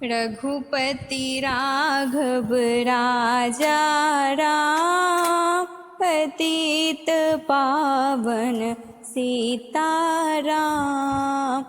रघुपति राघव राजा राम, पतित पावन सीताराम।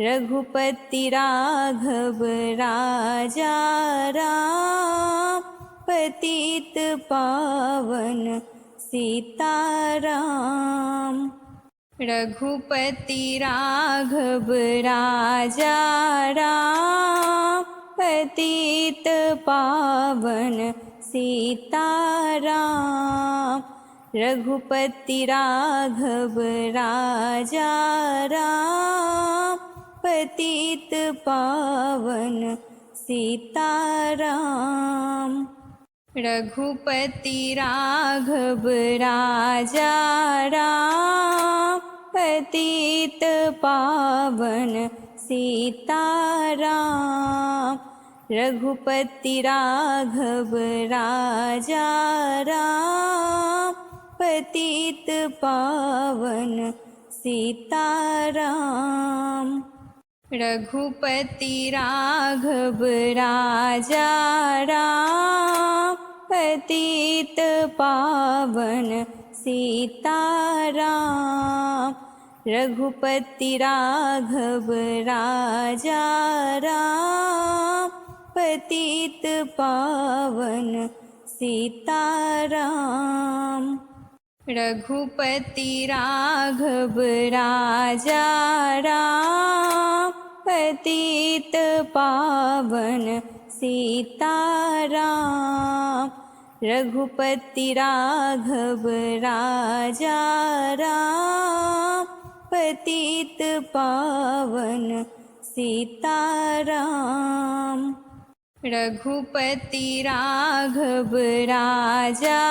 रघुपति राघव राजा राम, पतित पावन सीताराम। रघुपति राघव राजा राम, पतित पावन सीताराम। रघुपति राघव राजा राम, पतित पावन सीताराम। रघुपति राघव राजा राम, पतित पावन सीताराम। रघुपति राघव राजा राम, पतित पावन सीताराम। रघुपति राघव राजा राम, पतित पावन सीताराम। रघुपति राघव राजा राम, पतित पावन सीताराम। रघुपति राघव राजा राम, पतित पावन सीताराम। रघुपति राघव राजा राम, पतित पावन सीताराम। रघुपति राघव राजा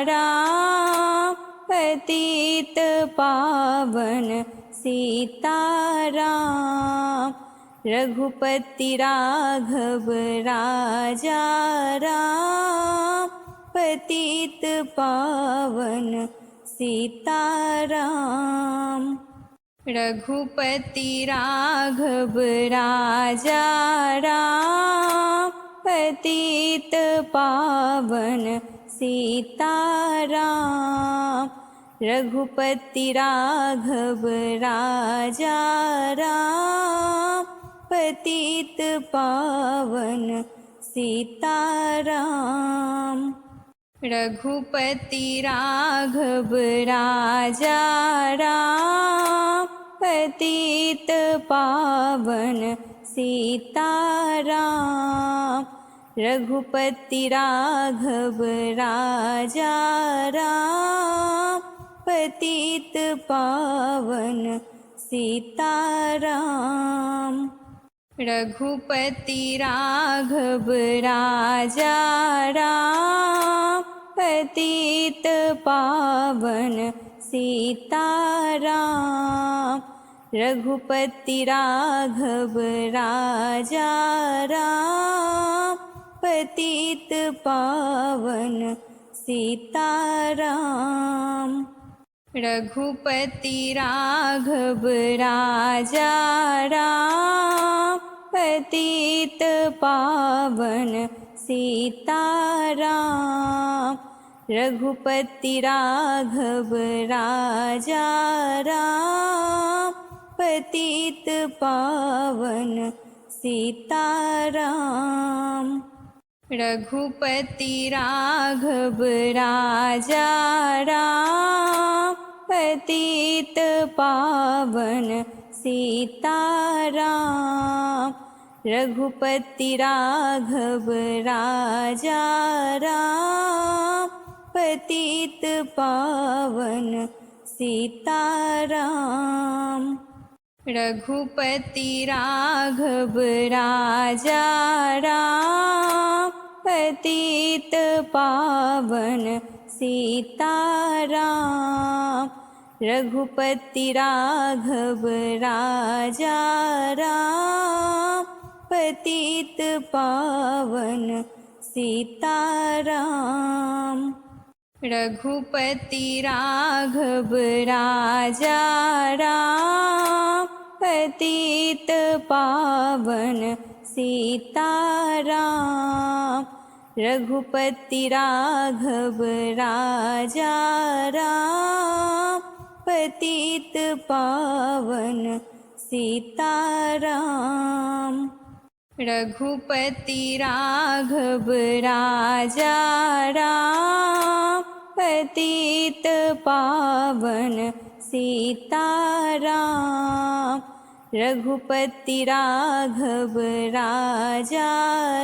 राम, पतित पावन सीताराम। रघुपति राघव राजा राम, पतित पावन सीताराम। रघुपति राघव राजा राम, पतित पावन सीताराम। रघुपति राघव राजा राम, पतित पावन सीताराम। रघुपति राघव राजा राम, पतित पावन सीताराम। रघुपति राघव राजा राम, पतित पावन सीताराम। रघुपति राघव राजा राम, पतित पावन सीताराम। रघुपति राघव राजा राम, पतित पावन सीताराम। रघुपति राघव राजा राम, पतित पावन सीताराम। रघुपति राघव राजा राम, पतित पावन सीताराम। रघुपति राघव राजा राम, पतित पावन सीताराम। रघुपति राघव राजा राम, पतित पावन सीताराम। रघुपति राघव राजा राम, पतित पावन सीताराम। रघुपति राघव राजा राम, पतित पावन सीताराम। रघुपति राघव राजा राम, पतित पावन सीताराम। रघुपति राघव राजा राम, पतित पावन सीताराम। रघुपति राघव राजा राम, पतित पावन सीताराम। रघुपति राघव राजा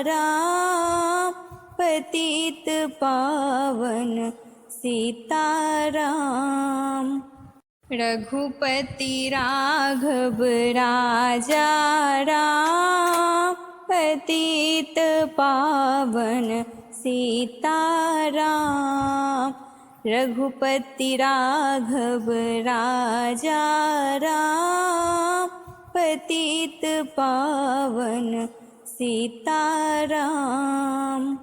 राम, पतित पावन सीताराम। रघुपति राघव राजा राम, पतित पावन सीताराम। रघुपति राघव राजा राम, पतित पावन सीताराम।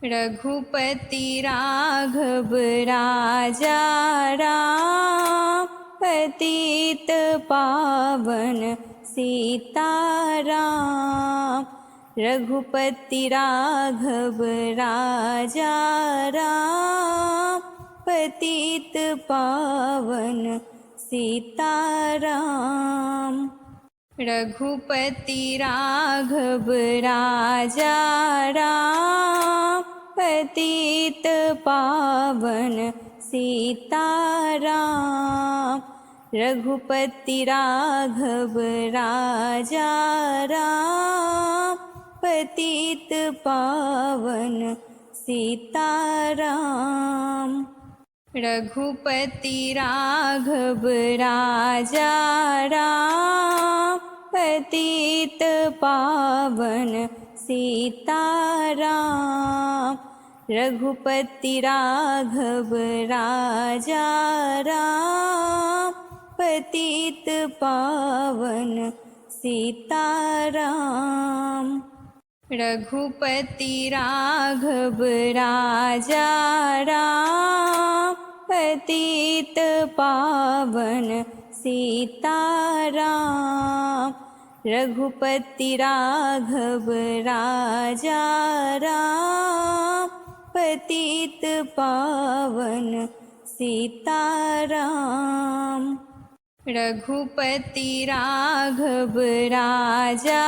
रघुपति राघव राजा राम, पतित पावन सीताराम। रघुपति राघव राजा राम, पतित पावन सीताराम। रघुपति राघव राजा राम, पतित पावन सीताराम। रघुपति राघव राजा राम, पतित पावन सीताराम। रघुपति राघव राजा राम, पतित पावन सीताराम। रघुपति राघव राजा राम, पतित पावन सीताराम। रघुपति राघव राजा राम, पतित पावन सीताराम। रघुपति राघव राजा राम, पतित पावन सीताराम। रघुपति राघव राजा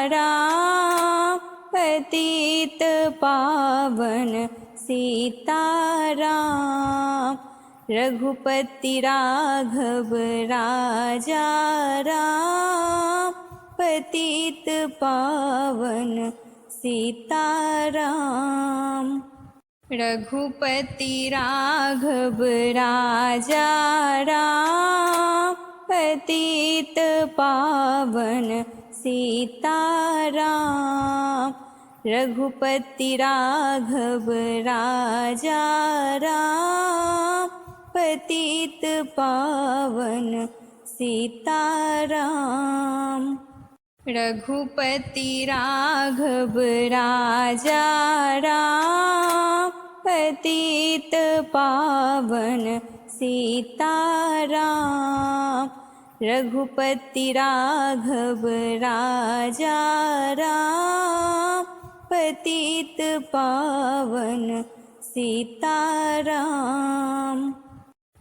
राम, पतित पावन सीताराम। रघुपति राघव राजा राम, पतित पावन सीताराम। रघुपति राघव राजा राम, पतित पावन सीताराम। रघुपति राघव राजा राम, पतित पावन सीताराम। रघुपति राघव राजा राम, पतित पावन सीताराम। रघुपति राघव राजा राम, पतित पावन सीताराम।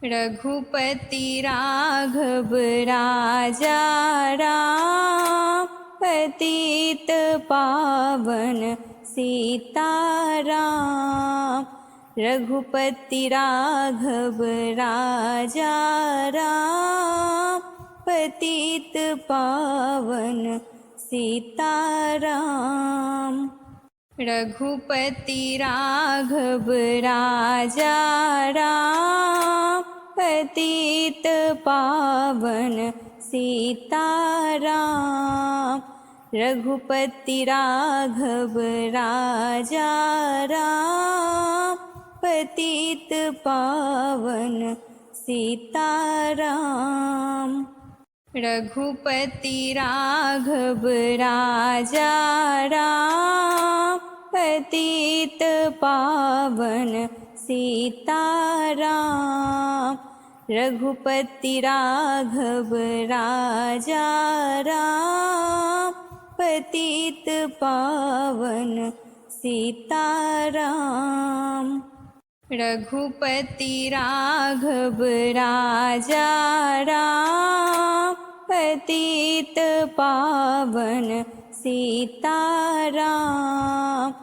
रघुपति राघव राजा राम, पतित पावन सीताराम। रघुपति राघव राजा राम, पतित पावन सीताराम। रघुपति राघव राजा राम, पतित पावन सीताराम। रघुपति राघव राजा राम, पतित पावन सीताराम। रघुपति राघव राजा राम, पतित पावन सीताराम। रघुपति राघव राजा राम, पतित पावन सीताराम। रघुपति राघव राजा राम, पतित पावन सीताराम।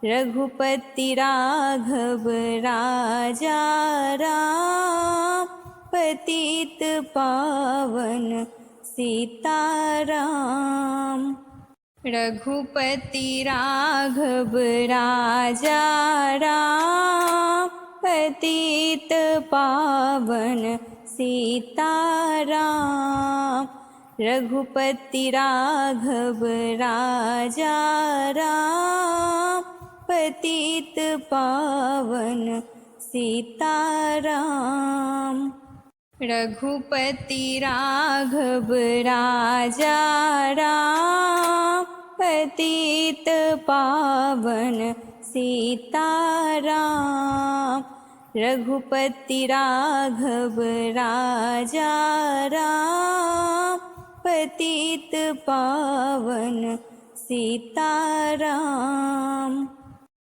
रघुपति राघव राजा राम, पतित पावन सीताराम। रघुपति राघव राजा राम, पतित पावन सीताराम। रघुपति राघव राजा राम, पतित पावन सीताराम। रघुपति राघव राजा राम, पतित पावन सीताराम। रघुपति राघव राजा राम, पतित पावन सीताराम।